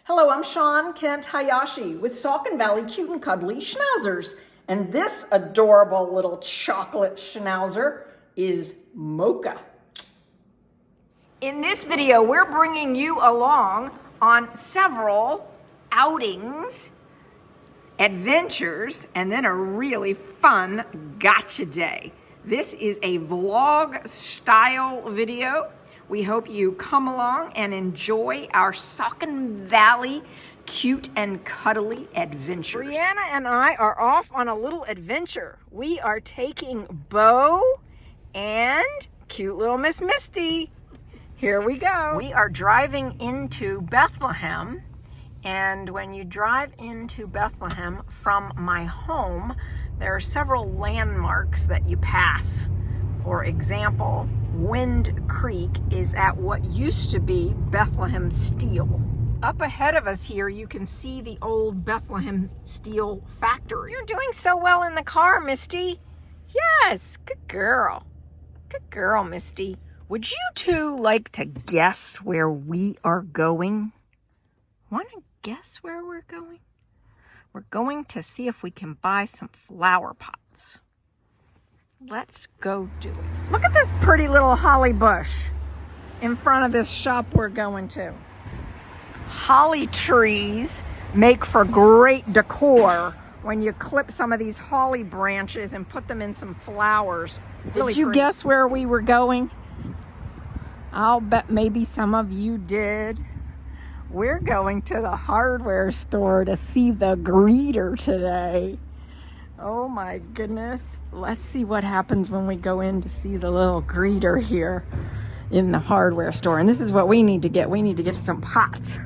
Hello, I'm Sean Kent Hayashi with Saucon Valley Cute and Cuddly Schnauzers. And this adorable little chocolate schnauzer is Mocha. In this video, we're bringing you along on several outings, adventures, and then a really fun gotcha day. This is a vlog style video. We hope you come along and enjoy our Saucon Valley cute and cuddly adventures. Brianna and I are off on a little adventure. We are taking Bo and cute little Miss Misty. Here we go. We are driving into Bethlehem, and when you drive into Bethlehem from my home, there are several landmarks that you pass. For example, Wind Creek is at what used to be Bethlehem Steel. Up ahead of us here, you can see the old Bethlehem Steel factory. You're doing so well in the car, Misty. Yes, good girl. Good girl, Misty. Would you two like to guess where we are going? Want to guess where we're going? We're going to see if we can buy some flower pots. Let's go do it. Look at this pretty little holly bush in front of this shop we're going to. Holly trees make for great decor when you clip some of these holly branches and put them in some flowers. Did you guess where we were going? I'll bet maybe some of you did. We're going to the hardware store to see the greeter today. Oh my goodness. Let's see what happens when we go in to see the little greeter here in the hardware store. And this is what we need to get. We need to get some pots.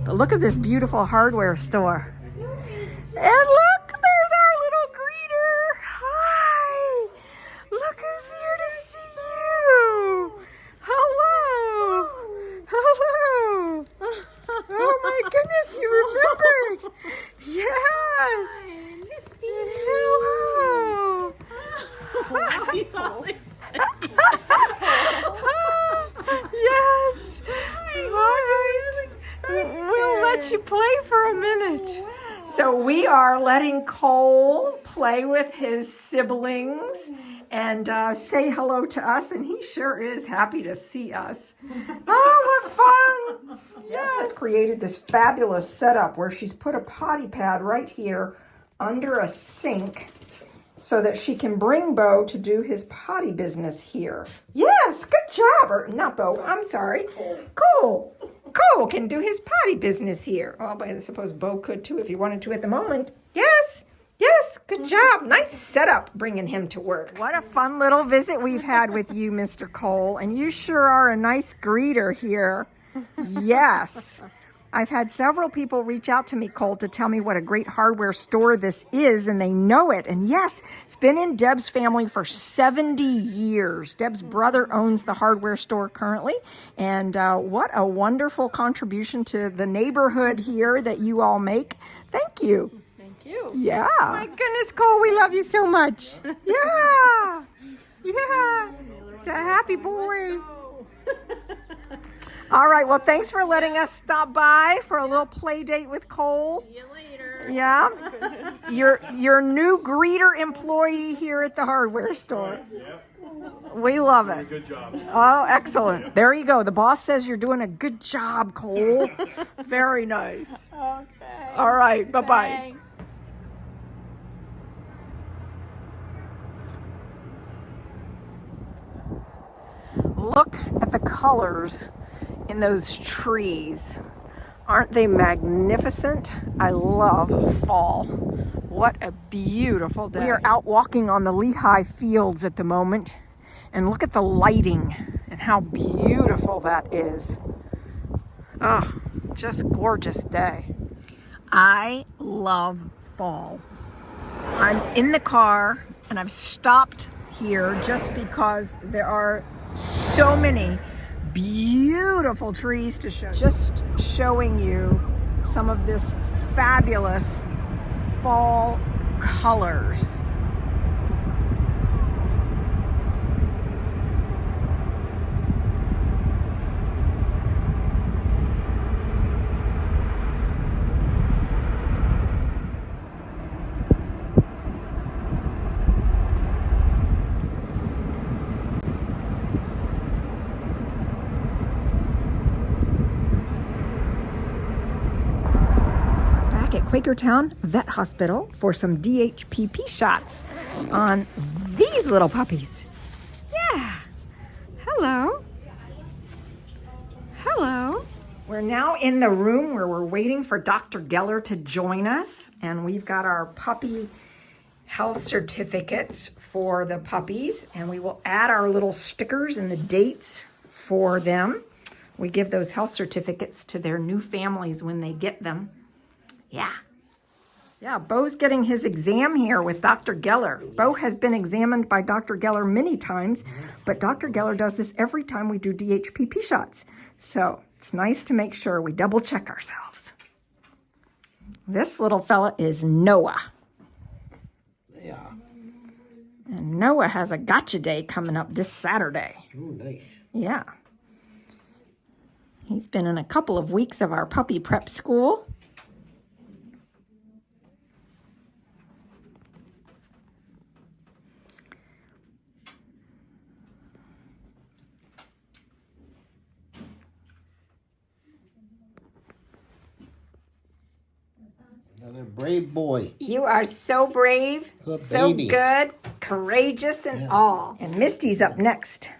But look at this beautiful hardware store. And look, there's our little greeter. Hi. Look who's here to see you. Hello. Hello. Oh my goodness, you remembered. Yes. Hello. Oh, he's all excited. Yes. All right. We'll let you play for a minute. Wow. So we are letting Cole play with his siblings and say hello to us, and he sure is happy to see us. Oh, what fun. Yes. Created this fabulous setup where she's put a potty pad right here under a sink so that she can bring Bo to do his potty business here. Yes, good job. Or not Bo, I'm sorry. Cole. Cole can do his potty business here. Oh, but I suppose Bo could too if he wanted to at the moment. Yes, yes, good job. Nice setup bringing him to work. What a fun little visit we've had with you, Mr. Cole. And you sure are a nice greeter here. Yes. I've had several people reach out to me, Cole, to tell me what a great hardware store this is, and they know it. And yes, it's been in Deb's family for 70 years. Deb's brother owns the hardware store currently, and what a wonderful contribution to the neighborhood here that you all make. Thank you. Thank you. Yeah. My goodness, Cole, we love you so much. Yeah. Yeah. He's a happy boy. All right, well, thanks for letting us stop by for a little play date with Cole. See you later. Yeah. Your new greeter employee here at the hardware store. Yep. We love it. Good job. Oh, excellent. There you go. The boss says you're doing a good job, Cole. Very nice. Okay. All right, bye-bye. Thanks. Look at the colors in those trees. Aren't they magnificent? I love fall. What a beautiful day. We are out walking on the Lehigh fields at the moment, and look at the lighting and how beautiful that is. Oh, just gorgeous day. I love fall. I'm in the car and I've stopped here just because there are so many beautiful trees to show. Just showing you some of this fabulous fall colors. Quakertown Vet Hospital for some DHPP shots on these little puppies. Yeah. Hello. Hello. We're now in the room where we're waiting for Dr. Geller to join us, and we've got our puppy health certificates for the puppies, and we will add our little stickers and the dates for them. We give those health certificates to their new families when they get them. Yeah. Yeah, Bo's getting his exam here with Dr. Geller. Bo has been examined by Dr. Geller many times, but Dr. Geller does this every time we do DHPP shots. So it's nice to make sure we double check ourselves. This little fella is Noah. Yeah. And Noah has a gotcha day coming up this Saturday. Ooh, nice. Yeah. He's been in a couple of weeks of our puppy prep school. Another brave boy. You are so brave, Good so baby. good, courageous and all. And Misty's up next.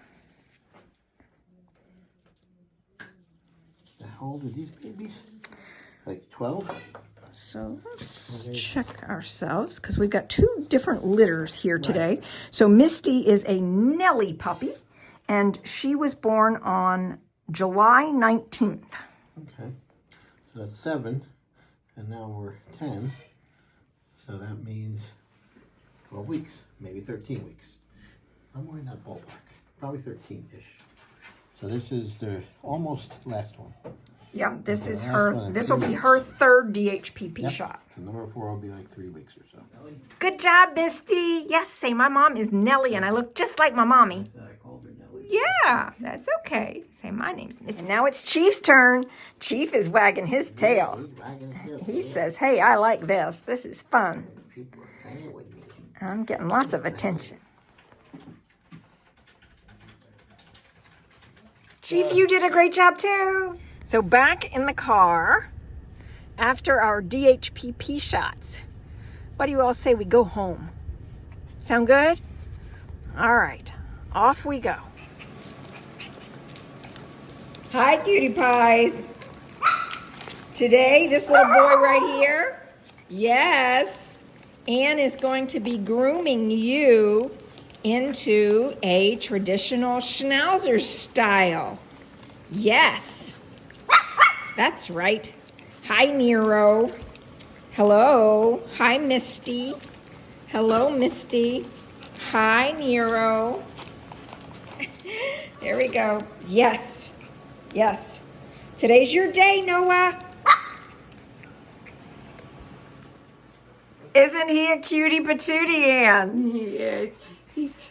How old are these babies? Like 12? So let's check ourselves because we've got two different litters here today. So Misty is a Nellie puppy, and she was born on July 19th. Okay. So that's 7. And now we're 10. So that means 12 weeks. Maybe 13 weeks. Somewhere in that ballpark. Probably 13-ish. So this is the almost last one. Yeah, this is last her. one, This will be her third DHPP Yep. shot. So number 4 will be like 3 weeks or so. Good job, Misty. Yes, say my mom is Nellie, and I look just like my mommy. I called her Nellie. Yeah, that's okay. Say my name's Misty. And now it's Chief's turn. Chief is wagging his tail. He's wagging his tail. He says, hey, I like this. This is fun. People are hanging with me. I'm getting lots of attention. Chief, you did a great job too. So back in the car after our DHPP shots. What do you all say we go home? Sound good? All right, off we go. Hi, cutie pies. Today, this little boy right here, yes, Anne is going to be grooming you into a traditional Schnauzer style. Yes, that's right. Hi, Nero. Hello. Hi, Misty. Hello, Misty. Hi, Nero. There we go. Yes, yes. Today's your day, Noah. Isn't he a cutie patootie, Ann? Yes,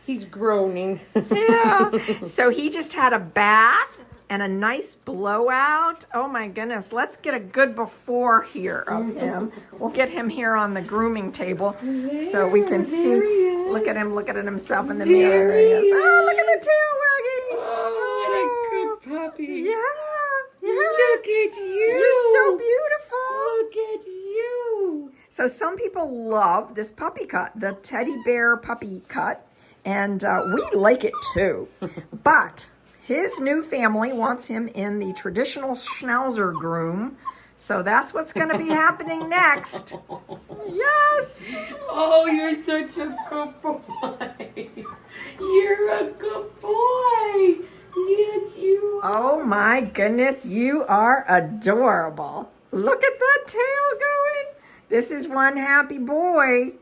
he's groaning. Yeah. So he just had a bath and a nice blowout. Oh my goodness. Let's get a good before here of him. We'll get him here on the grooming table so we can see. Look at him looking at himself in the mirror. There he is. Oh, look at the tail wagging. Oh, what a good puppy. Yeah. Yeah. Look at you. You're so beautiful. Look at you. So some people love this puppy cut, the teddy bear puppy cut, and we like it too. But his new family wants him in the traditional Schnauzer groom, so that's what's going to be happening next. Yes. Oh, you're such a good boy. You're a good boy. Yes, you are. Oh my goodness, you are adorable. Look at that tail going. This is one happy boy.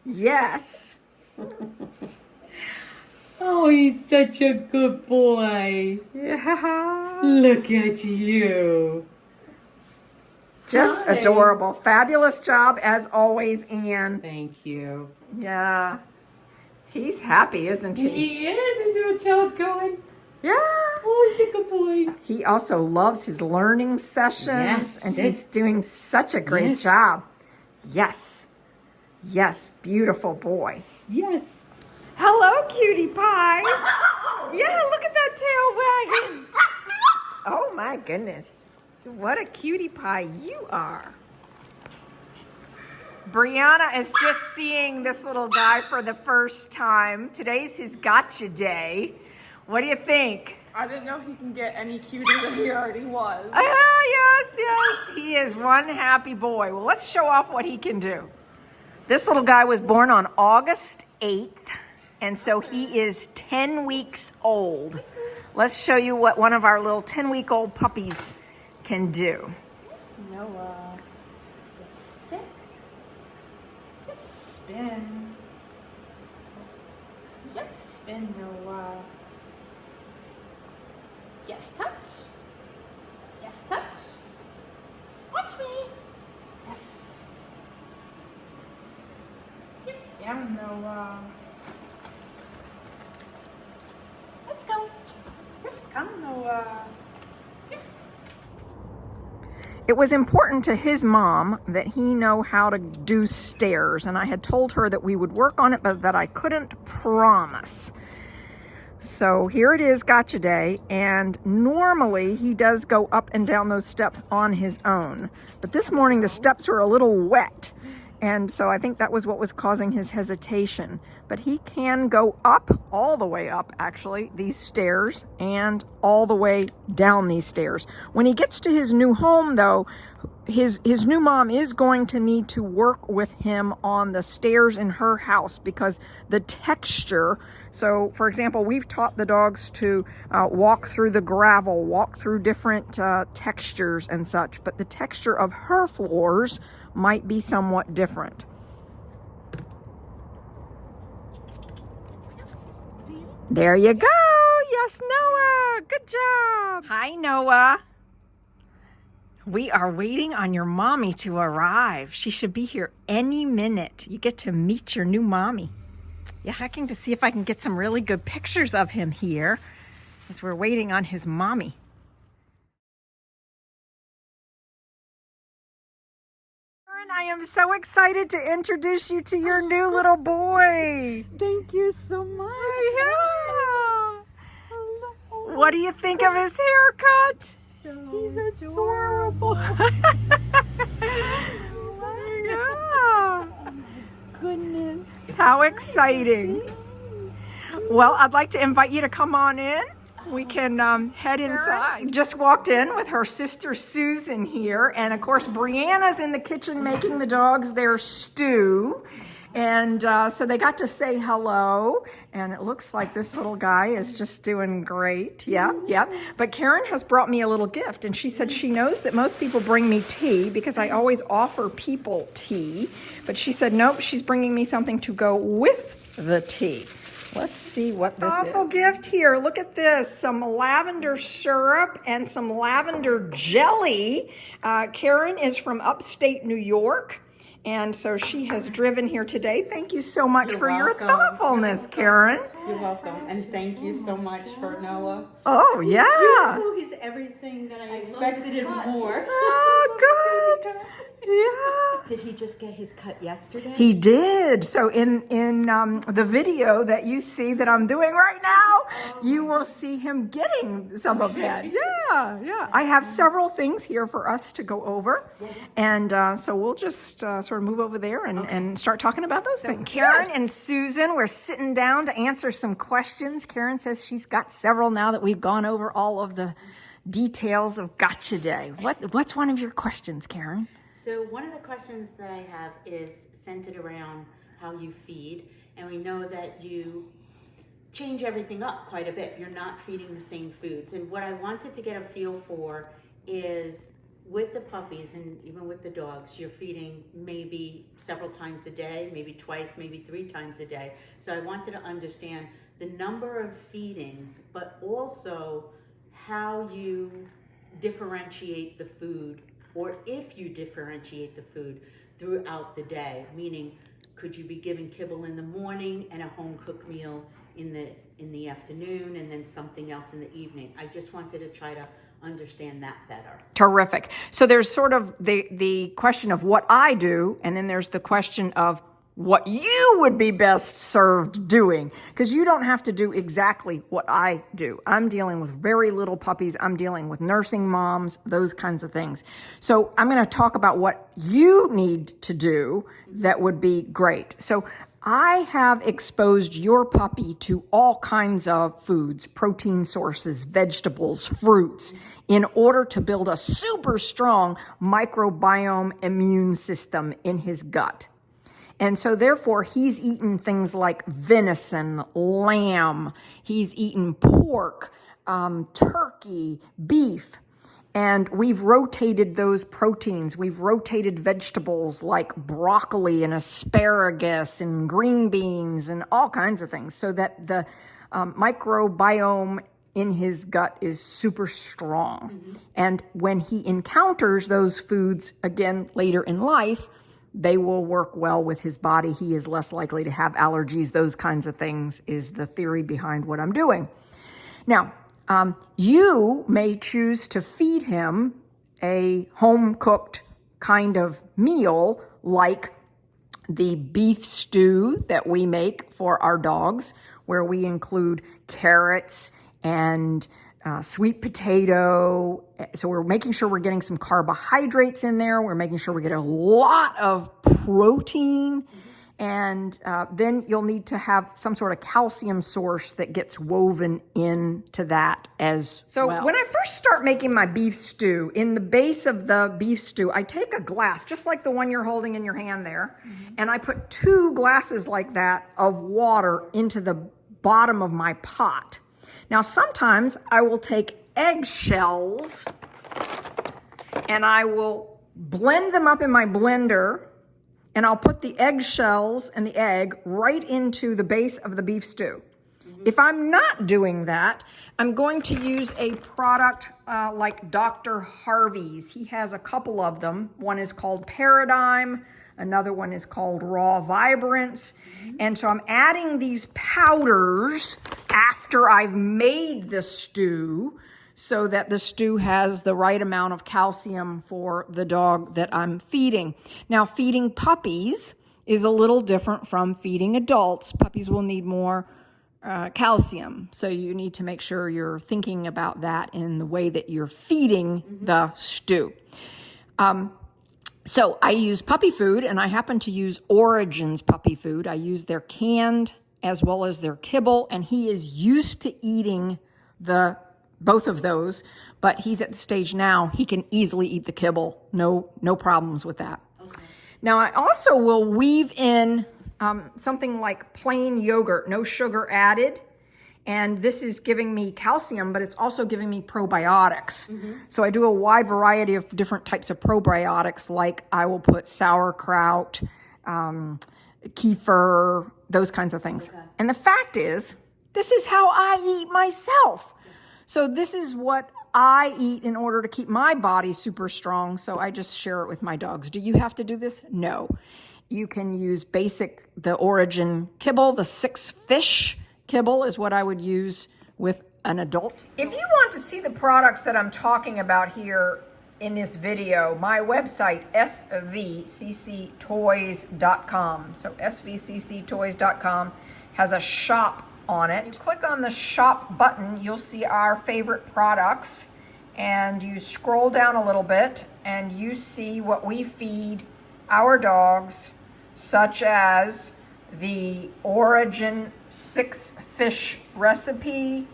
Yes. Oh, he's such a good boy. Yeah. Look at you. Just Hi. adorable. Fabulous job as always, Anne. Thank you. Yeah. He's happy, isn't he? He is. His little tail's going. Yeah. Oh, he's a good boy. He also loves his learning sessions, Yes, and sit. he's doing such a great Yes. job. Yes. Yes, beautiful boy. Yes. Hello, cutie pie. Yeah, look at that tail wagging. Oh my goodness. What a cutie pie you are. Brianna is just seeing this little guy for the first time. Today's his gotcha day. What do you think? I didn't know he can get any cuter than he already was. Yes. He is one happy boy. Well, let's show off what he can do. This little guy was born on August 8th, and so he is 10 weeks old. Let's show you what one of our little 10-week-old puppies can do. Yes, Noah. Just sit. Just spin. Just spin, Noah. Yes, touch. Yes, touch. Watch me. Yes. Yes, down, Noah. Let's go. Yes, come, Noah. Yes. It was important to his mom that he know how to do stairs, and I had told her that we would work on it, but that I couldn't promise. So here it is, gotcha day, and normally he does go up and down those steps on his own. But this morning the steps were a little wet, and so I think that was what was causing his hesitation. But he can go up, all the way up actually, these stairs, and all the way down these stairs. When he gets to his new home though, his new mom is going to need to work with him on the stairs in her house because the texture. So for example, we've taught the dogs to walk through the gravel, walk through different textures and such, but the texture of her floors might be somewhat different. There you go. Yes, Noah. Good job. Hi, Noah. We are waiting on your mommy to arrive. She should be here any minute. You get to meet your new mommy. Yeah, checking to see if I can get some really good pictures of him here as we're waiting on his mommy. I am so excited to introduce you to your new little boy. Thank you so much. Yeah. What do you think of his haircut? He's adorable. Yeah. Goodness. How exciting. Well, I'd like to invite you to come on in. We can head inside. Just walked in with her sister Susan here. And of course, Brianna's in the kitchen making the dogs their stew. And so they got to say hello. And it looks like this little guy is just doing great. Yeah. But Karen has brought me a little gift. And she said she knows that most people bring me tea because I always offer people tea. But she said, nope, she's bringing me something to go with the tea. Let's see what this is. Awful gift here. Look at this. Some lavender syrup and some lavender jelly. Karen is from upstate New York. And so she has driven here today. Thank you so much for your thoughtfulness, Karen. You're welcome. And thank you so much for Noah. Oh, yeah. He's everything that I expected and more. Oh, good. Yeah. Did he just get his cut yesterday? He did. So in the video that you see that I'm doing right now, you will see him getting some of that. Yeah. I have several things here for us to go over. And so we'll just sort of move over there and start talking about those things. Karen and Susan, we're sitting down to answer some questions. Karen says she's got several now that we've gone over all of the details of Gotcha Day. What's one of your questions, Karen? So one of the questions that I have is centered around how you feed, and we know that you change everything up quite a bit. You're not feeding the same foods, and what I wanted to get a feel for is with the puppies and even with the dogs, you're feeding maybe several times a day, maybe twice, maybe 3 times a day. So I wanted to understand the number of feedings, but also how you differentiate the food, or if you differentiate the food throughout the day, meaning could you be giving kibble in the morning and a home cooked meal in the afternoon and then something else in the evening? I just wanted to try to understand that better. Terrific. So there's sort of the question of what I do, and then there's the question of what you would be best served doing, because you don't have to do exactly what I do. I'm dealing with very little puppies. I'm dealing with nursing moms, those kinds of things. So I'm going to talk about what you need to do that would be great. So I have exposed your puppy to all kinds of foods, protein sources, vegetables, fruits, in order to build a super strong microbiome immune system in his gut. And so therefore, he's eaten things like venison, lamb, he's eaten pork, turkey, beef. And we've rotated those proteins. We've rotated vegetables like broccoli and asparagus and green beans and all kinds of things so that the microbiome in his gut is super strong. Mm-hmm. And when he encounters those foods again later in life, they will work well with his body. He is less likely to have allergies. Those kinds of things is the theory behind what I'm doing. Now, you may choose to feed him a home-cooked kind of meal like the beef stew that we make for our dogs, where we include carrots and sweet potato. So we're making sure we're getting some carbohydrates in there. We're making sure we get a lot of protein. And then you'll need to have some sort of calcium source that gets woven into that as well. So when I first start making my beef stew, in the base of the beef stew, I take a glass, just like the one you're holding in your hand there, and I put 2 glasses like that of water into the bottom of my pot. Now, sometimes I will take eggshells and I will blend them up in my blender, and I'll put the eggshells and the egg right into the base of the beef stew. Mm-hmm. If I'm not doing that, I'm going to use a product like Dr. Harvey's. He has a couple of them. One is called Paradigm. Another one is called Raw Vibrance. Mm-hmm. And so I'm adding these powders after I've made the stew, so that the stew has the right amount of calcium for the dog that I'm feeding. Now, feeding puppies is a little different from feeding adults. Puppies will need more calcium, so you need to make sure you're thinking about that in the way that you're feeding the stew. So I use puppy food, and I happen to use Origin's puppy food. I use their canned as well as their kibble, and he is used to eating both of those, but he's at the stage now he can easily eat the kibble. No problems with that. Okay. Now, I also will weave in something like plain yogurt, no sugar added. And this is giving me calcium, but it's also giving me probiotics. Mm-hmm. So I do a wide variety of different types of probiotics, like I will put sauerkraut, kefir, those kinds of things. Okay. And the fact is, this is how I eat myself. So this is what I eat in order to keep my body super strong. So I just share it with my dogs. Do you have to do this? No. You can use the Origin kibble. The 6-fish kibble is what I would use with an adult. If you want to see the products that I'm talking about here in this video, my website, svcctoys.com. So svcctoys.com has a shop on it. You click on the shop button, you'll see our favorite products, and you scroll down a little bit and you see what we feed our dogs, such as the Origin 6-fish recipe,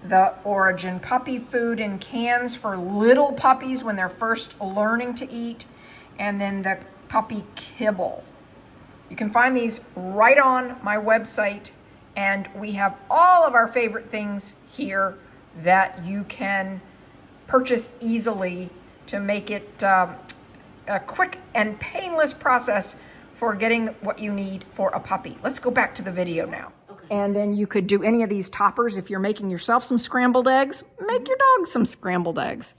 the Origin puppy food in cans for little puppies when they're first learning to eat, and then the puppy kibble. You can find these right on my website, and we have all of our favorite things here that you can purchase easily to make it a quick and painless process for getting what you need for a puppy. Let's go back to the video now. Okay. And then you could do any of these toppers. If you're making yourself some scrambled eggs, make your dog some scrambled eggs.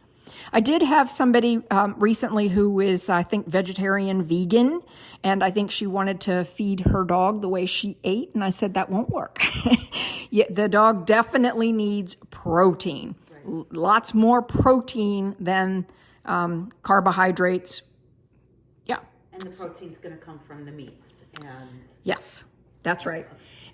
I did have somebody recently who is, I think, vegetarian, vegan, and I think she wanted to feed her dog the way she ate, and I said that won't work. Yeah, the dog definitely needs protein. Right. Lots more protein than carbohydrates. Yeah. And the protein's going to come from the meats. And Yes, that's right.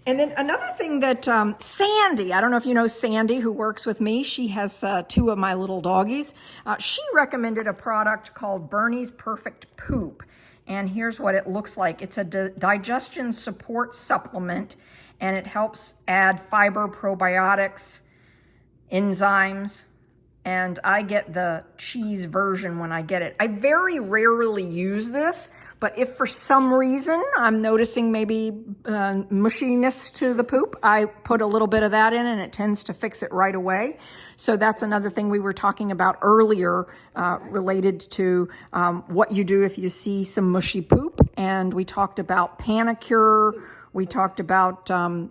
And then another thing that Sandy, I don't know if you know Sandy, who works with me. She has 2 of my little doggies. She recommended a product called Bernie's Perfect Poop. And here's what it looks like. It's a digestion support supplement, and it helps add fiber, probiotics, enzymes. And I get the cheese version when I get it. I very rarely use this, but if for some reason I'm noticing maybe mushiness to the poop, I put a little bit of that in and it tends to fix it right away. So that's another thing we were talking about earlier related to what you do if you see some mushy poop. And we talked about Panicure. We talked about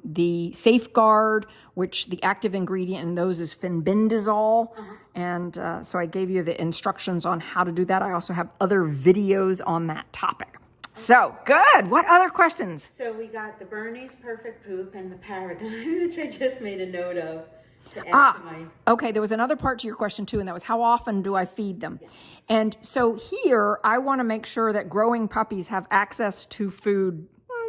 the Safeguard, which the active ingredient in those is fenbendazole. And so I gave you the instructions on how to do that. I also have other videos on that topic. So good. What other questions? so we got the Bernie's Perfect Poop and the Paradigm, which I just made a note of to add to my... Okay, there was another part to your question too, and that was how often do I feed them? And so here, I want to make sure that growing puppies have access to food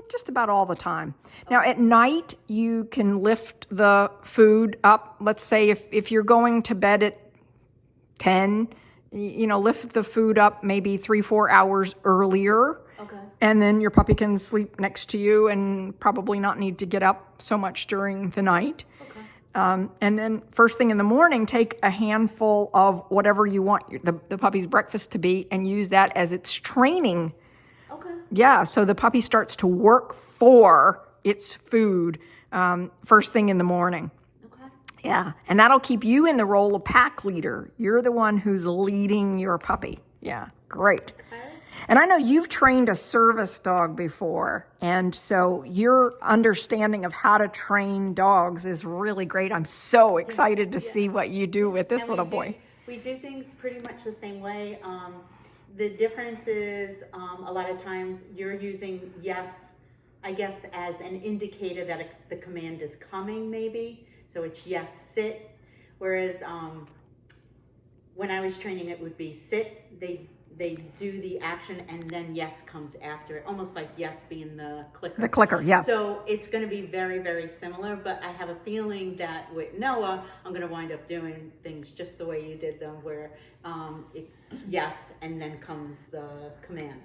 just about all the time. Now at night, you can lift the food up. Let's say if you're going to bed at 10, lift the food up maybe 3-4 hours earlier. Okay. And then your puppy can sleep next to you and probably not need to get up so much during the night. Okay. And then first thing in the morning, take a handful of whatever you want the puppy's breakfast to be and use that as its training. Okay. Yeah, so the puppy starts to work for its food first thing in the morning. Okay. Yeah, and that'll keep you in the role of pack leader. You're the one who's leading your puppy. Yeah, great. And I know you've trained a service dog before, and so your understanding of how to train dogs is really great. I'm so excited to see what you do with this And little boy. We do things pretty much the same way. The difference is a lot of times you're using yes, I guess, as an indicator that the command is coming maybe. So it's yes, sit. Whereas when I was training, it would be sit. They do the action and then yes comes after it, almost like yes being the clicker. The clicker, yeah. So it's going to be very, very similar, but I have a feeling that with Noah, I'm going to wind up doing things just the way you did them, where it's yes and then comes the command.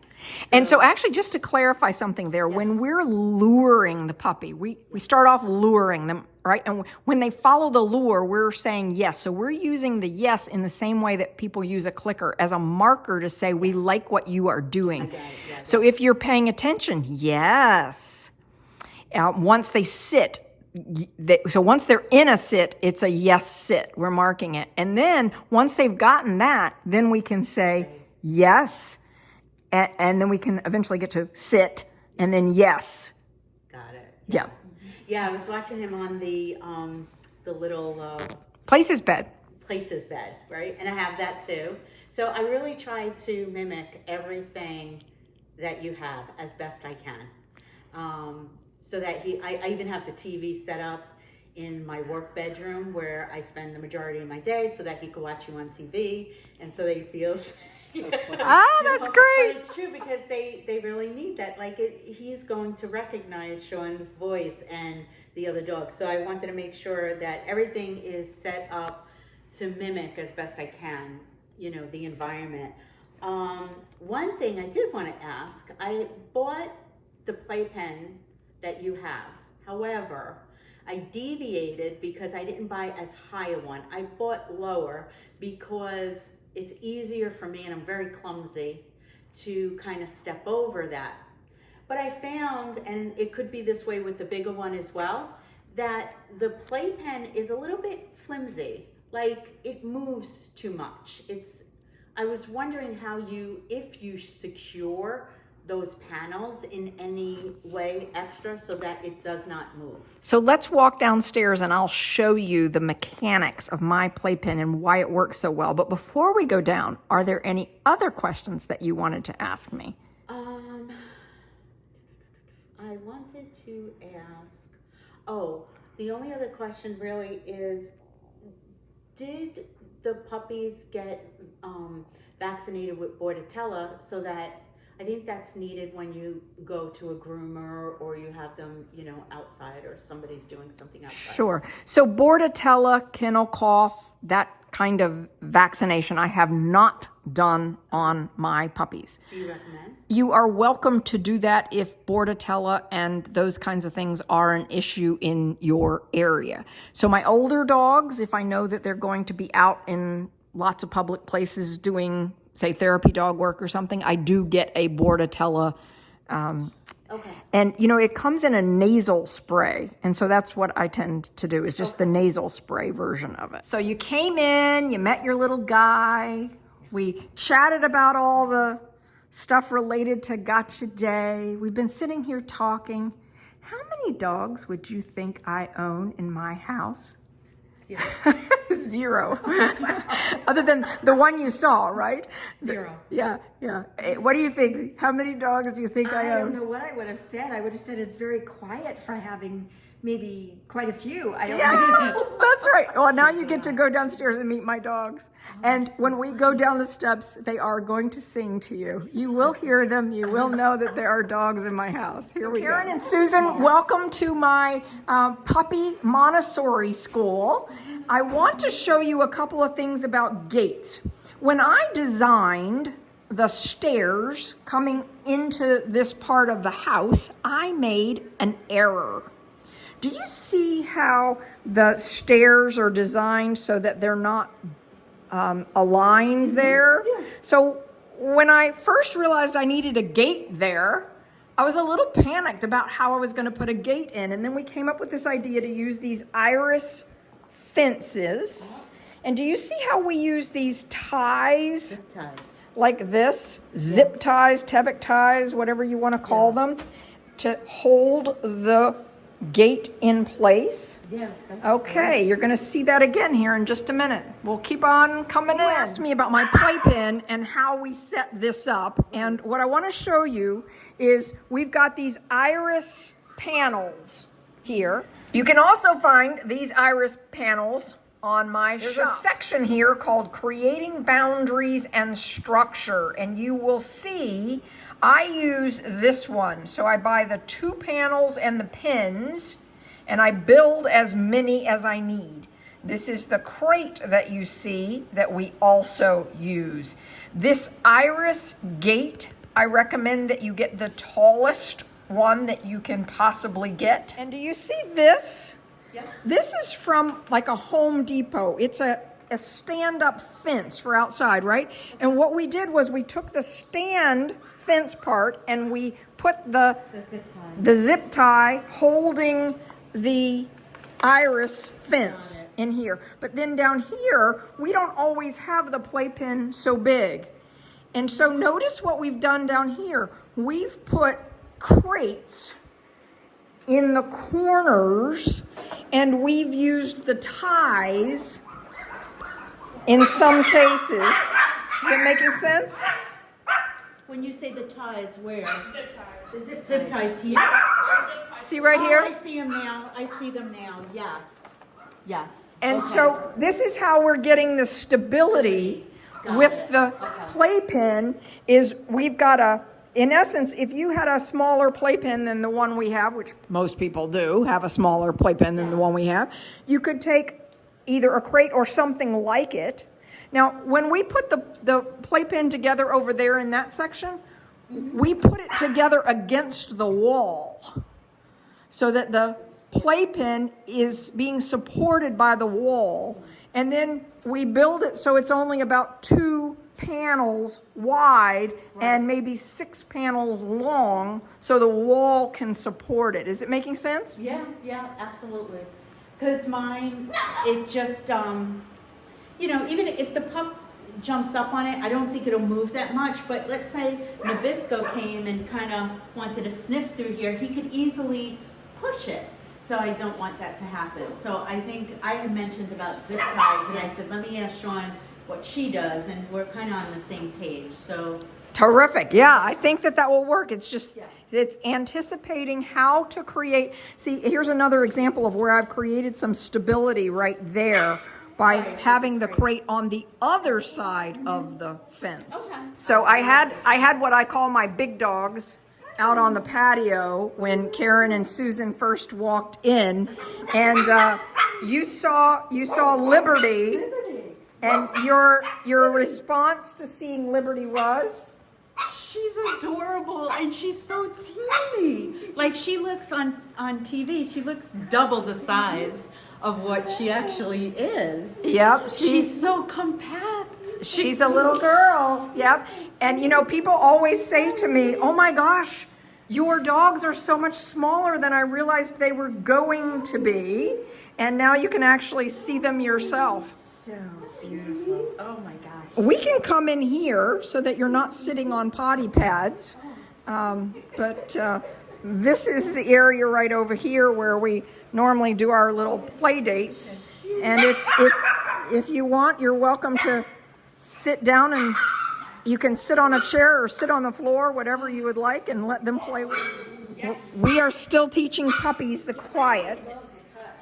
And so actually, just to clarify something there, when we're luring the puppy, we start off luring them, right? And when they follow the lure, we're saying yes. So we're using the yes in the same way that people use a clicker as a marker to say we like what you are doing. So if you're paying attention, yes. Once they sit, so once they're in a sit, it's a yes sit. We're marking it. And then once they've gotten that, then we can say yes. And then we can eventually get to sit and then yes. Got it. Yeah. Yeah, I was watching him on the little Places bed. Places Bed, right? And I have that too. So I really try to mimic everything that you have as best I can. So that I even have the TV set up in my work bedroom where I spend the majority of my day so that he can watch you on TV and so that he feels so That's great. But it's true because they really need that. Like he's going to recognize Sean's voice and the other dog. So I wanted to make sure that everything is set up to mimic as best I can, the environment. One thing I did want to ask, I bought the playpen that you have. However, I deviated because I didn't buy as high a one. I bought lower because it's easier for me, and I'm very clumsy, to kind of step over that. But I found, and it could be this way with the bigger one as well, that the playpen is a little bit flimsy. Like it moves too much. I was wondering if you secure those panels in any way extra so that it does not move. So let's walk downstairs and I'll show you the mechanics of my playpen and why it works so well. But before we go down, are there any other questions that you wanted to ask me? I wanted to ask, the only other question really is, did the puppies get vaccinated with Bordetella so that I think that's needed when you go to a groomer or you have them, you know, outside or somebody's doing something outside. Sure. So Bordetella, kennel cough, that kind of vaccination I have not done on my puppies. Do you recommend? You are welcome to do that if Bordetella and those kinds of things are an issue in your area. So my older dogs, if I know that they're going to be out in lots of public places doing, say, therapy dog work or something, I do get a Bordetella. Okay. And, you know, it comes in a nasal spray. And so that's what I tend to do, is just the nasal spray version of it. So you came in, you met your little guy. We chatted about all the stuff related to Gotcha Day. We've been sitting here talking. How many dogs would you think I own in my house? Zero. Other than the one you saw, right? Zero. Yeah. What do you think? How many dogs do you think I I own? don't know what I would have said. I would have said it's very quiet for having maybe quite a few. I don't Yeah, know. that's right. Well, now you get to go downstairs and meet my dogs. And when we go down the steps, they are going to sing to you. You will hear them. You will know that there are dogs in my house. Here we go. Karen and Susan, welcome to my puppy Montessori school. I want to show you a couple of things about gates. When I designed the stairs coming into this part of the house, I made an error. Do you see how the stairs are designed so that they're not aligned there? Yeah. So when I first realized I needed a gate there, I was a little panicked about how I was going to put a gate in. And then we came up with this idea to use these iris fences. And do you see how we use these ties? Zip ties. Like this, zip ties, Tevic ties, whatever you want to call them, to hold the gate in place. Yeah. That's Okay, you're going to see that again here in just a minute. We'll keep on coming in. You asked me about my playpen and how we set this up. And what I want to show you is we've got these iris panels here. You can also find these iris panels on my shop. There's a section here called Creating Boundaries and Structure, and you will see I use this one. So I buy the 2 panels and the pins, and I build as many as I need. This is the crate that you see that we also use. This iris gate, I recommend that you get the tallest one that you can possibly get. And do you see this? Yep. This is from like a Home Depot. It's a stand-up fence for outside, right? And what we did was we took the stand fence part and we put the zip tie holding the iris fence in here. But then down here, we don't always have the playpen so big. And so notice what we've done down here. We've put crates in the corners, and we've used the ties in some cases. Is it making sense? When you say the ties, where? Zip ties. The zip ties here. See right here? I see them now. I see them now. Yes. Yes. And Okay. so this is how we're getting the stability with the playpen is we've got in essence, if you had a smaller playpen than the one we have, which most people do have a smaller playpen than the one we have, you could take either a crate or something like it. Now, when we put the playpen together over there in that section, we put it together against the wall so that the playpen is being supported by the wall. And then we build it so it's only about 2 panels wide and maybe 6 panels long so the wall can support it. Is it making sense? Yeah, absolutely. Because mine, it just, you know, even if the pup jumps up on it, I don't think it'll move that much. But let's say Nabisco came and kind of wanted to sniff through here, he could easily push it. So I don't want that to happen. So I think I had mentioned about zip ties, and I said, let me ask Sean what she does, and we're kind of on the same page. So terrific. Yeah, I think that will work. It's just, it's anticipating how to create. See, here's another example of where I've created some stability right there by Right. having the crate on the other side of the fence. Okay. So I had what I call my big dogs out on the patio when Karen and Susan first walked in, and you saw Liberty, and your response to seeing Liberty was? She's adorable and she's so teeny. Like she looks on TV, she looks double the size of what she actually is. Yep, She's so compact. she's a little girl. Yep. And you know, people always say to me, "Oh my gosh, your dogs are so much smaller than I realized they were going to be." And now you can actually see them yourself. So beautiful. Oh my gosh. We can come in here so that you're not sitting on potty pads. But this is the area right over here where we normally do our little play dates. And if you want, you're welcome to sit down, and you can sit on a chair or sit on the floor, whatever you would like, and let them play. We are still teaching puppies the quiet.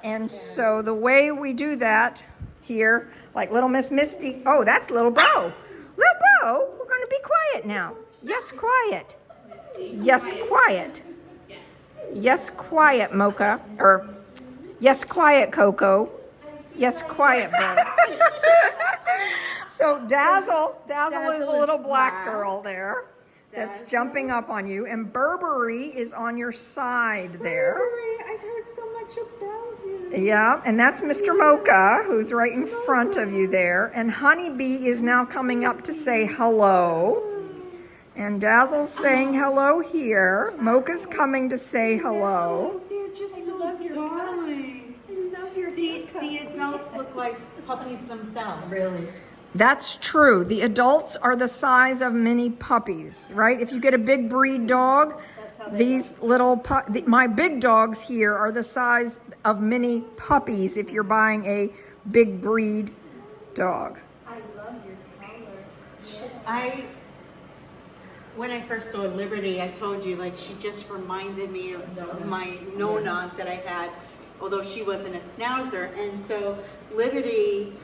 And so the way we do that here, like little Miss Misty, oh, that's little Bo. Little Bo, we're going to be quiet now. Yes, quiet. Yes, quiet. Yes, quiet, Mocha. Or, yes, quiet, Coco. Yes, quiet, Bo. So Dazzle is the little black girl there that's jumping up on you. And Burberry is on your side there. I've heard so much about you. Yeah, and that's Mr. Mocha, who's right in front of you there. And Honeybee is now coming up to say hello. And Dazzle's saying hello here. Mocha's coming to say hello. They're just so darling. I love your The adults look like puppies themselves. Really? That's true. The adults are the size of mini puppies, right? If you get a big breed dog, these little my big dogs here are the size of mini puppies if you're buying a big breed dog. I love your color. When I first saw Liberty, I told you, like, she just reminded me of my Nona that I had, although she wasn't a Schnauzer. And so Liberty,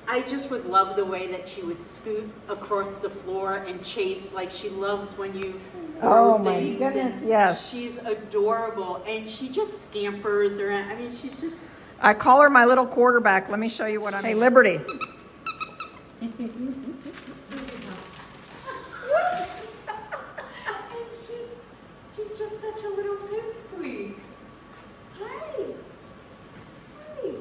I just would love the way that she would scoot across the floor and chase, like she loves when you Oh throw my things. goodness, And yes. she's adorable, and she just scampers around. I mean, she's just... I call her my little quarterback. Let me show you what I'm... Hey, Liberty. She's just such a little pipsqueak. Hi.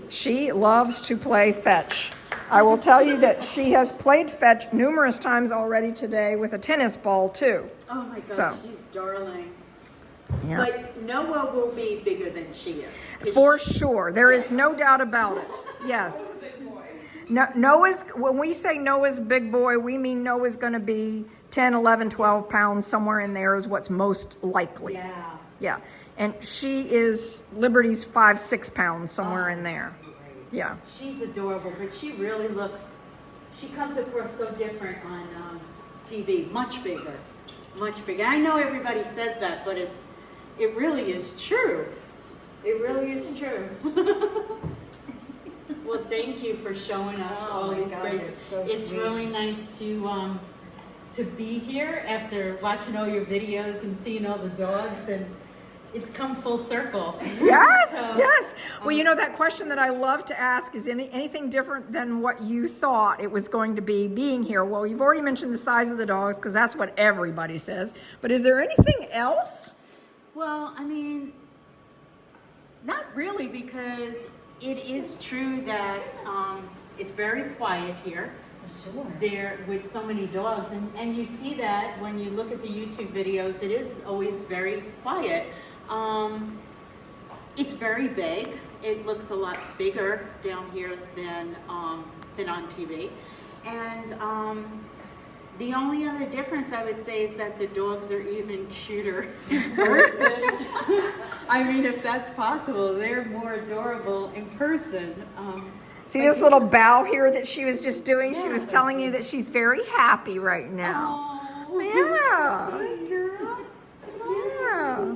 She loves to play fetch. I will tell you that she has played fetch numerous times already today with a tennis ball too. Oh my God, So. she's darling. Yeah. But Noah will be bigger than she is. 'Cause For sure. There is no doubt about it. Yes. No, Noah's, when we say Noah's big boy, we mean Noah's going to be 10, 11, 12 pounds. Somewhere in there is what's most likely. Yeah. Yeah. And she is Liberty's 5, 6 pounds, somewhere in there. Yeah. She's adorable, but she really looks, she comes across so different on TV. Much bigger. Much bigger. I know everybody says that, but it really is true. It really is true. Well, thank you for showing us all these great. It's really nice to be here after watching all your videos and seeing all the dogs, and it's come full circle. Yes, So, yes. Well, you know, that question that I love to ask is anything different than what you thought it was going to be being here? Well, you've already mentioned the size of the dogs because that's what everybody says. But is there anything else? Well, I mean, not really, because it is true that it's very quiet here. Sure. There with so many dogs, and you see that when you look at the YouTube videos, it is always very quiet. It's very big. It looks a lot bigger down here than on TV. And the only other difference I would say is that the dogs are even cuter in person. I mean, if that's possible, they're more adorable in person. See this little bow here that she was just doing? She was telling you that she's very happy right now. Oh, Yeah. girl. Yeah.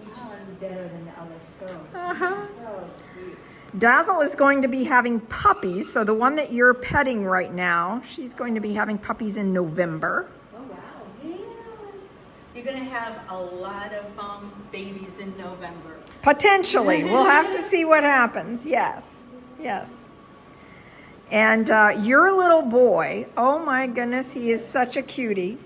Each one better than the other. So Uh-huh. so sweet. Dazzle is going to be having puppies. So the one that you're petting right now, she's going to be having puppies in November. Oh wow, yes. You're gonna have a lot of babies in November. Potentially. We'll have to see what happens. Yes. Yes. And your little boy, oh my goodness, he is such a cutie.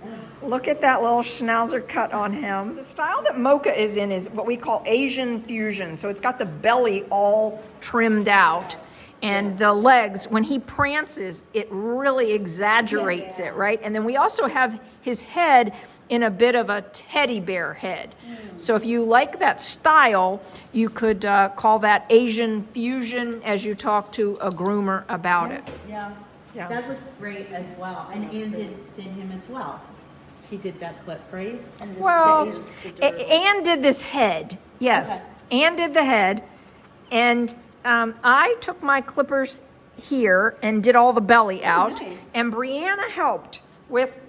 Look at that little schnauzer cut on him. The style that Mocha is in is what we call Asian fusion. So it's got the belly all trimmed out. And the legs, when he prances, it really exaggerates it, right? And then we also have his head in a bit of a teddy bear head. So if you like that style, you could call that Asian fusion as you talk to a groomer about it. Yeah. Yeah. That looks great as well. And Anne did him as well. She did that clip, right? Well, Anne did this head. Yes, Okay. Anne did the head. And I took my clippers here and did all the belly out. nice. And Brianna helped with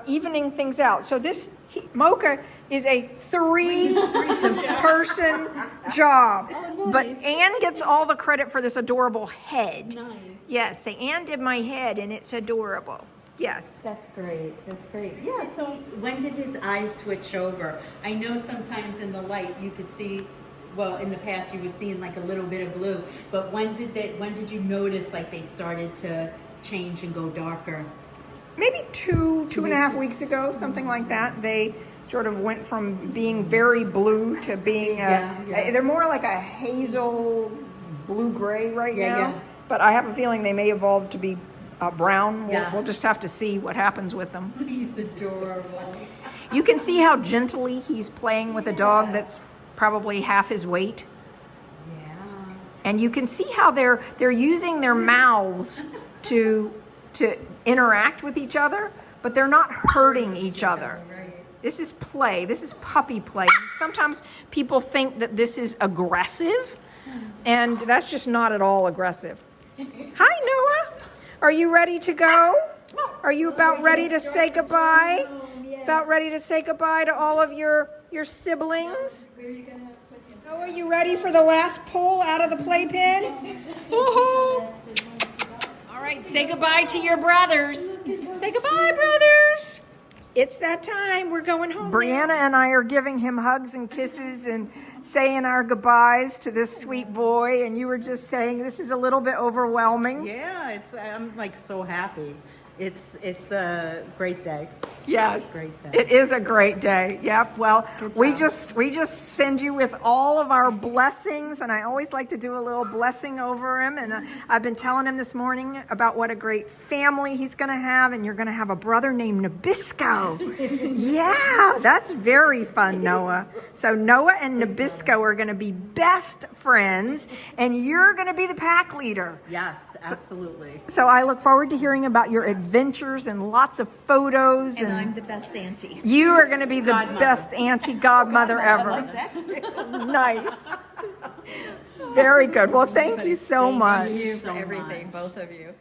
evening things out. So Mocha is a three-person job. But Anne gets all the credit for this adorable head. Nice. Yes, so Anne did my head, and it's adorable. Yes. That's great. That's great. Yeah, so when did his eyes switch over? I know sometimes in the light you could see, well, in the past you were seeing like a little bit of blue, but when did you notice like they started to change and go darker? Maybe two and a half weeks ago, something like that. They sort of went from being very blue to being, they're more like a hazel blue-gray right now. Yeah. But I have a feeling they may evolve to be brown. Yeah. We'll just have to see what happens with them. He's adorable. You can see how gently he's playing with a dog that's probably half his weight. Yeah. And you can see how they're using their mouths to interact with each other, but they're not hurting each other. This is play. This is puppy play. And sometimes people think that this is aggressive, and that's just not at all aggressive. Hi, Noah. Are you ready to go? Are you about ready to say goodbye? About ready to say goodbye to all of your siblings? Noah, are you ready for the last pull out of the playpen? Woohoo! All right, say goodbye to your brothers. Say goodbye, brothers. It's that time. We're going home. Brianna and I are giving him hugs and kisses and saying our goodbyes to this sweet boy. And you were just saying this is a little bit overwhelming. Yeah, I'm like so happy. It's a great day. Yes, Great day. it is a great day. Yep. Well, we just send you with all of our blessings, and I always like to do a little blessing over him. And I've been telling him this morning about what a great family he's going to have, and you're going to have a brother named Nabisco. Yeah, that's very fun, Noah. So Noah and Nabisco are going to be best friends, and you're going to be the pack leader. Yes, absolutely. So I look forward to hearing about your adventures and lots of photos. And I'm the best auntie. You are going to be the best auntie godmother ever. Nice. Very good. Well, thank you so much. Thank you for everything, both of you.